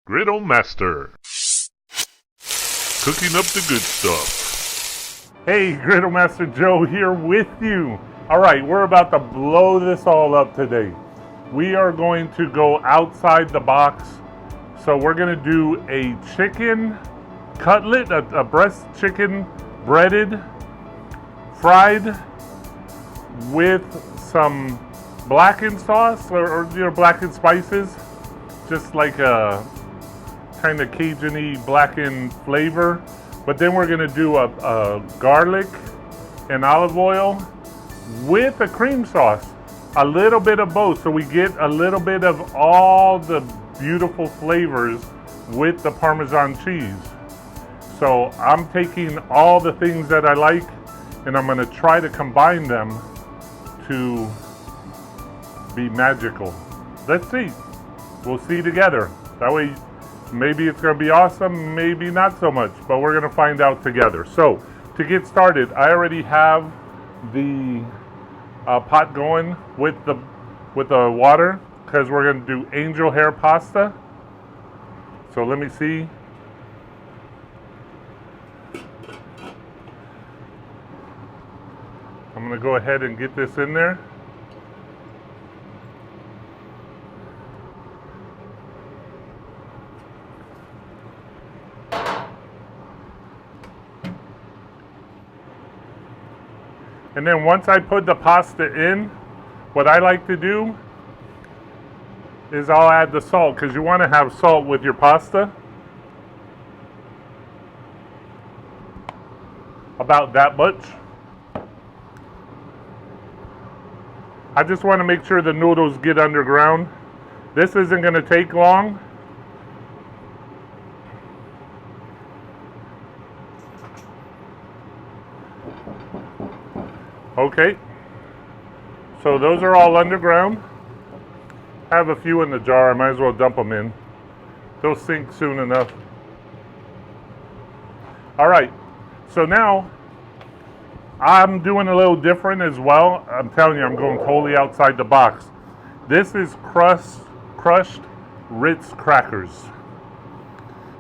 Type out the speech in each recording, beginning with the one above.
Griddle Master. Cooking up the good stuff. Hey, Griddle Master Joe here with you. All right, we're about to blow this all up today. We are going to go outside the box. So we're going to do a chicken cutlet, a breast chicken breaded, fried with some blackened sauce or blackened spices, just like a kind of Cajun-y blackened flavor. But then we're gonna do a garlic and olive oil with a cream sauce, a little bit of both, so we get a little bit of all the beautiful flavors with the Parmesan cheese. So I'm taking all the things that I like and I'm gonna try to combine them to be magical. Let's see. We'll see together. That way, maybe it's going to be awesome, maybe not so much, but we're going to find out together. So, to get started, I already have the pot going with the water because we're going to do angel hair pasta. So let me see. I'm going to go ahead and get this in there. And then once I put the pasta in, what I like to do is I'll add the salt, because you want to have salt with your pasta. About that much. I just want to make sure the noodles get underground. This isn't going to take long. Okay, so those are all underground. I have a few in the jar, I might as well dump them in. They'll sink soon enough. All right, so now I'm doing a little different as well. I'm telling you, I'm going totally outside the box. This is crushed Ritz crackers.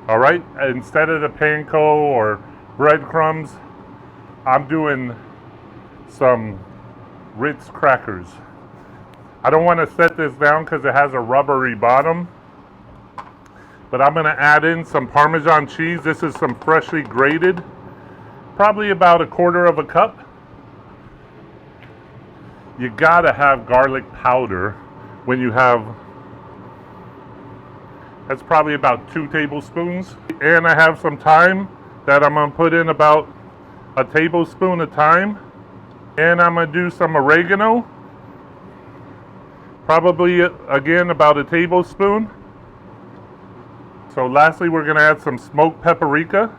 All right, instead of the panko or breadcrumbs, I'm doing some Ritz crackers. I don't want to set this down because it has a rubbery bottom, but I'm going to add in some Parmesan cheese. This is some freshly grated, probably about 1/4 cup. You gotta have garlic powder when you have, that's probably about 2 tablespoons. And I have some thyme that I'm going to put in about a tablespoon of thyme. And I'm going to do some oregano, probably again about a tablespoon. So lastly, we're going to add some smoked paprika,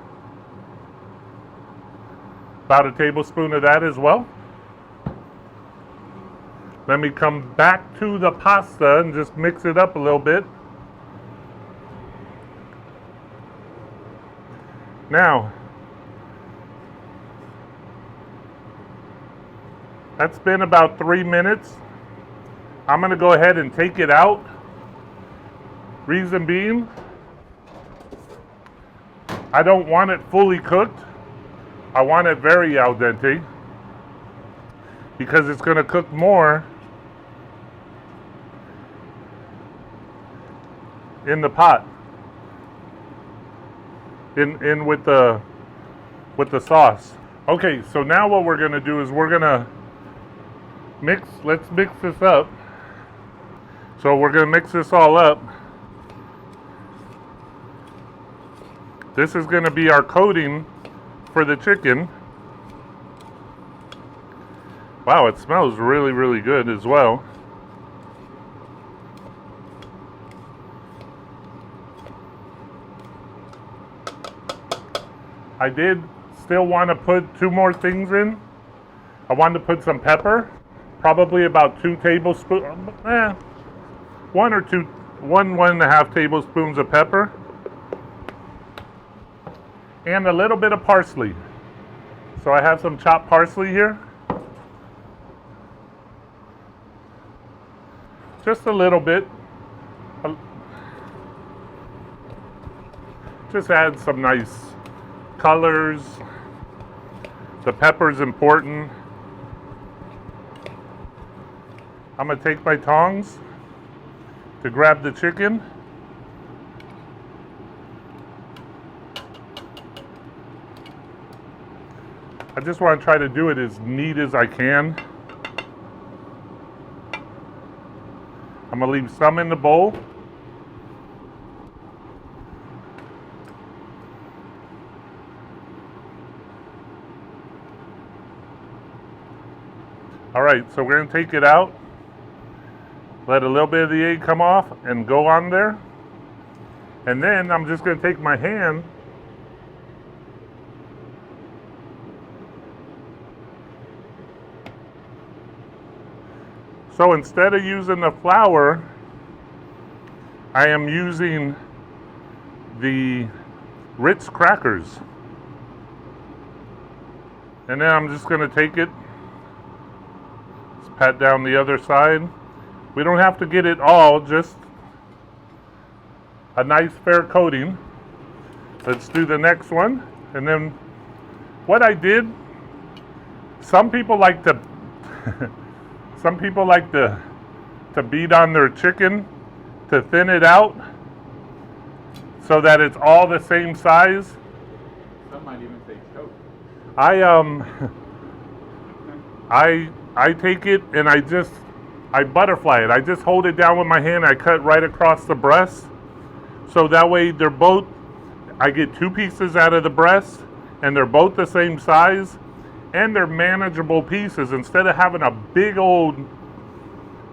about a tablespoon of that as well. Let me come back to the pasta and just mix it up a little bit. Now, that's been about 3 minutes. I'm going to go ahead and take it out. Reason being, I don't want it fully cooked. I want it very al dente because it's going to cook more in the pot, in with the sauce. Okay, so now what we're going to do is we're going to let's mix this up. So we're going to mix this all up. This is going to be our coating for the chicken. Wow, it smells really, really good as well. I did still want to put 2 more things in. I wanted to put some pepper. Probably about 2 tablespoons, 1.5 tablespoons of pepper, and a little bit of parsley. So I have some chopped parsley here. Just a little bit. Just add some nice colors. The pepper's important. I'm gonna take my tongs to grab the chicken. I just want to try to do it as neat as I can. I'm gonna leave some in the bowl. All right, so we're gonna take it out, let a little bit of the egg come off and go on there. And then I'm just gonna take my hand so instead of using the flour, I am using the Ritz crackers. And then I'm just gonna take it, just pat down the other side. We don't have to get it all, just a nice fair coating. Let's do the next one. And then what I did, some people like to some people like to beat on their chicken to thin it out so that it's all the same size. Some might even say choke. I take it and I butterfly it. I just hold it down with my hand. I cut right across the breast. So that way they're both, I get two pieces out of the breast and they're both the same size and they're manageable pieces. Instead of having a big old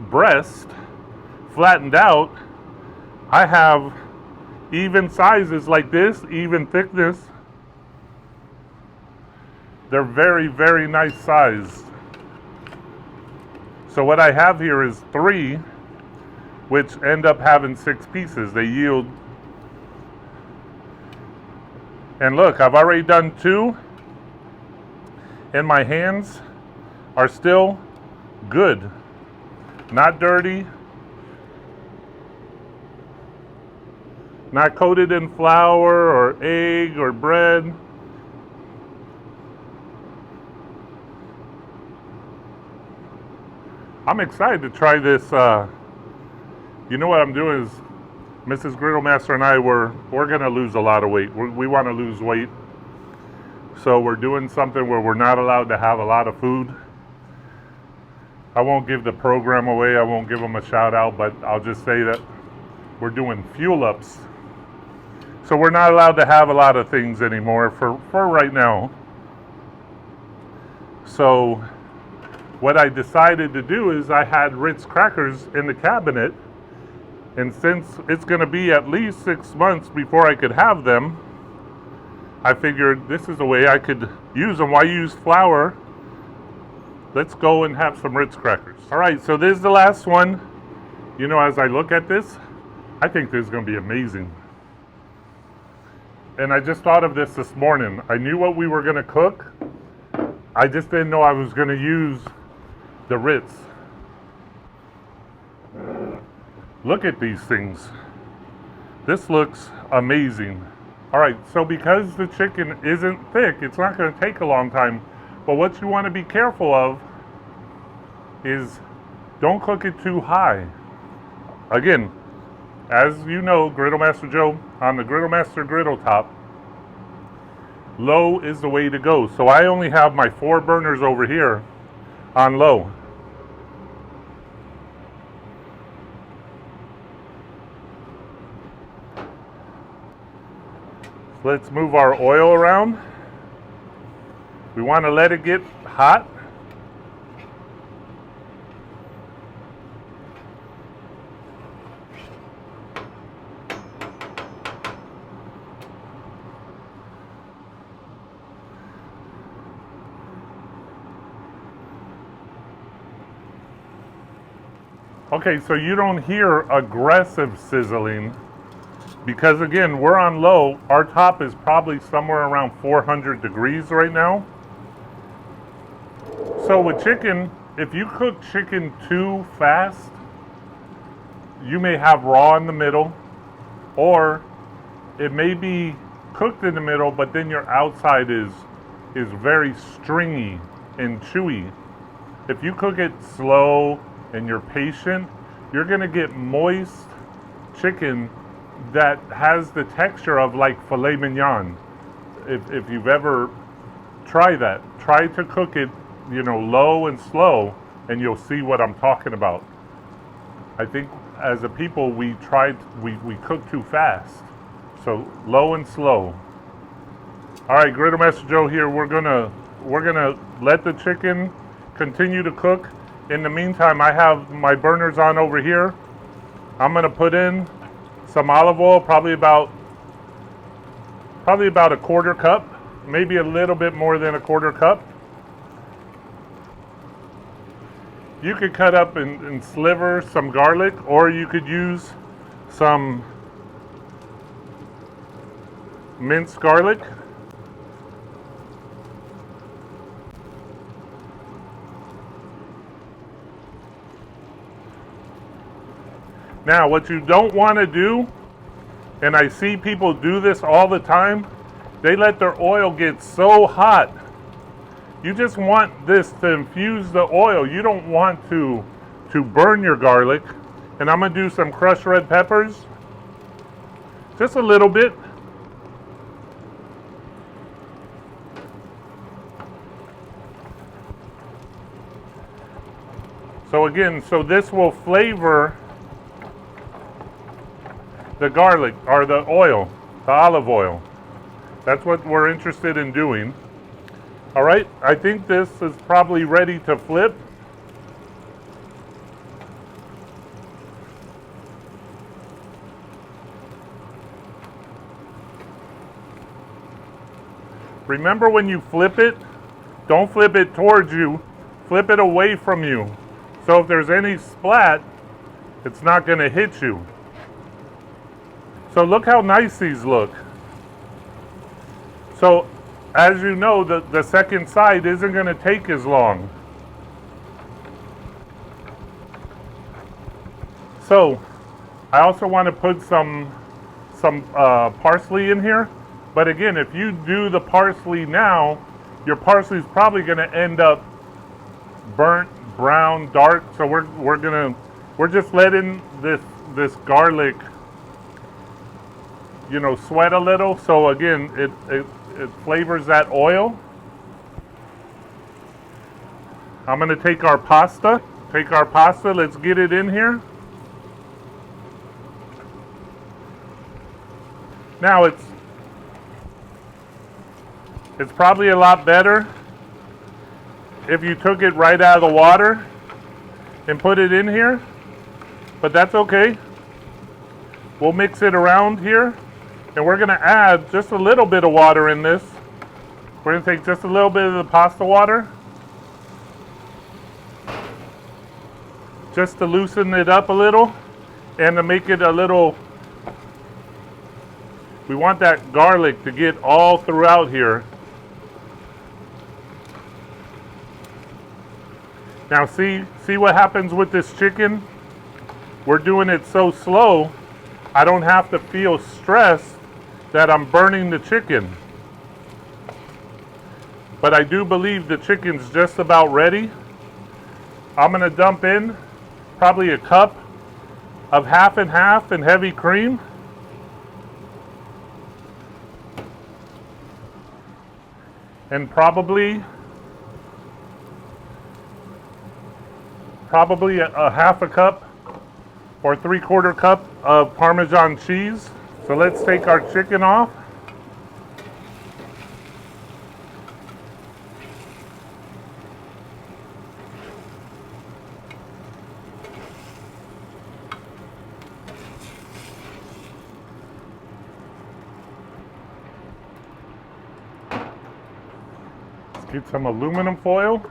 breast flattened out, I have even sizes like this, even thickness. They're very, very nice sized. So what I have here is 3, which end up having 6 pieces. They yield. And look, I've already done 2, and my hands are still good. Not dirty. Not coated in flour or egg or bread. I'm excited to try this. You know what I'm doing is, Mrs. Griddle Master and I, we're gonna lose a lot of weight. We want to lose weight, so we're doing something where we're not allowed to have a lot of food. I won't give the program away. I won't give them a shout out, but I'll just say that we're doing fuel ups. So we're not allowed to have a lot of things anymore for right now. So what I decided to do is I had Ritz crackers in the cabinet, and since it's going to be at least 6 months before I could have them, I figured this is a way I could use them. Why use flour? Let's go and have some Ritz crackers. All right, so this is the last one. You know, as I look at this, I think this is going to be amazing. And I just thought of this morning. I knew what we were going to cook. I just didn't know I was going to use the Ritz. Look at these things. This looks amazing. All right, so because the chicken isn't thick, it's not going to take a long time. But what you want to be careful of is don't cook it too high. Again, as you know, Griddle Master Joe, on the Griddle Master griddle top, low is the way to go. So I only have my 4 burners over here on low. Let's move our oil around. We want to let it get hot. Okay, so you don't hear aggressive sizzling because, again, we're on low. Our top is probably somewhere around 400 degrees right now. So with chicken, if you cook chicken too fast, you may have raw in the middle, or it may be cooked in the middle, but then your outside is very stringy and chewy. If you cook it slow and you're patient, you're gonna get moist chicken that has the texture of like filet mignon. If you've ever tried that, try to cook it, low and slow, and you'll see what I'm talking about. I think as a people we cook too fast. So low and slow. All right, Griddle Master Joe here. We're gonna let the chicken continue to cook. In the meantime, I have my burners on over here. I'm gonna put in some olive oil, probably about a quarter cup, maybe a little bit more than a quarter cup. You could cut up in slivers some garlic, or you could use some minced garlic. Now, what you don't want to do, and I see people do this all the time, they let their oil get so hot. You just want this to infuse the oil. You don't want to burn your garlic. And I'm going to do some crushed red peppers. Just a little bit. So again, this will flavor the garlic, or the oil, the olive oil. That's what we're interested in doing. All right, I think this is probably ready to flip. Remember, when you flip it, don't flip it towards you, flip it away from you. So if there's any splat, it's not going to hit you. So look how nice these look. So as you know, the second side isn't going to take as long. So I also want to put some parsley in here. But again, if you do the parsley now, your parsley is probably going to end up burnt, brown, dark. So we're just letting this garlic, sweat a little. So again, it flavors that oil. I'm going to take our pasta. Let's get it in here. Now it's probably a lot better if you took it right out of the water and put it in here, but that's okay. We'll mix it around here, and we're going to add just a little bit of water in this. We're going to take just a little bit of the pasta water just to loosen it up a little and to make it a little. We want that garlic to get all throughout here. Now see what happens with this chicken? We're doing it so slow, I don't have to feel stressed that I'm burning the chicken. But I do believe the chicken's just about ready. I'm gonna dump in probably a cup of half and half and heavy cream. And probably a half a cup or 3/4 cup of Parmesan cheese. So let's take our chicken off. Let's get some aluminum foil.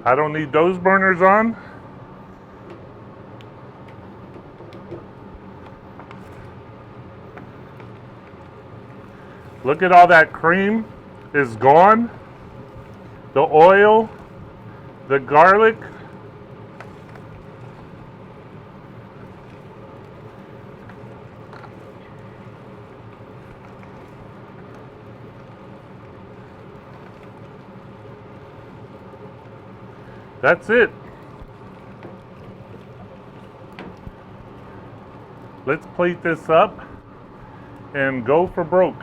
I don't need those burners on. Look at all that cream is gone. The oil, the garlic. That's it. Let's plate this up and go for broke.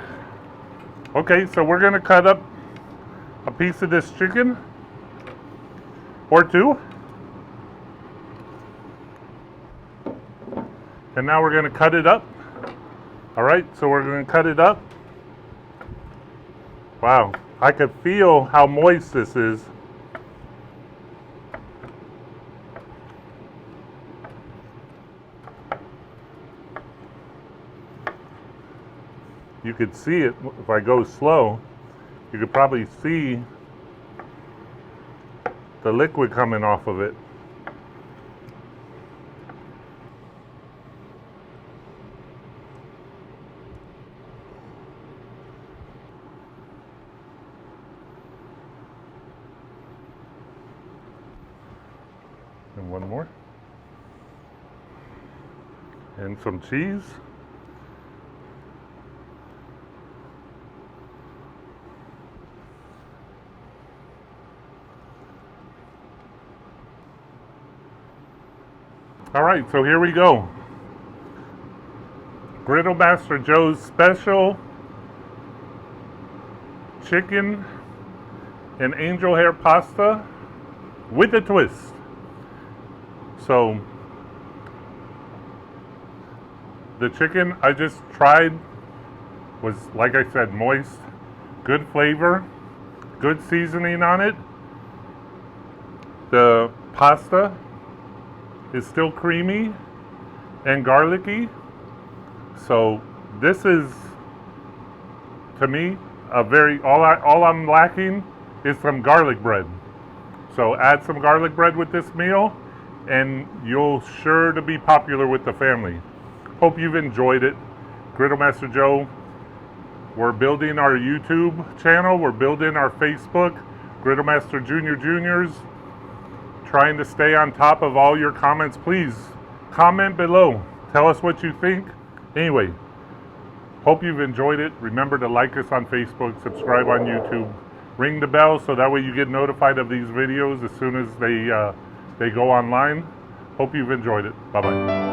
Okay, so we're gonna cut up a piece of this chicken or two. And now we're gonna cut it up. All right, so we're gonna cut it up. Wow, I could feel how moist this is. You could see it if I go slow. You could probably see the liquid coming off of it. And one more. And some cheese. All right, so here we go. Griddle Master Joe's special chicken and angel hair pasta with a twist. So the chicken I just tried was, like I said, moist, good flavor, good seasoning on it. The pasta is still creamy and garlicky. So this is, to me, a very, all I'm lacking is some garlic bread. So add some garlic bread with this meal and you'll sure to be popular with the family. Hope you've enjoyed it. Griddle Master Joe, we're building our YouTube channel, we're building our Facebook, Griddle Master Junior Juniors. Trying to stay on top of all your comments. Please comment below. Tell us what you think. Anyway, hope you've enjoyed it. Remember to like us on Facebook, subscribe on YouTube, ring the bell so that way you get notified of these videos as soon as they go online. Hope you've enjoyed it. Bye-bye.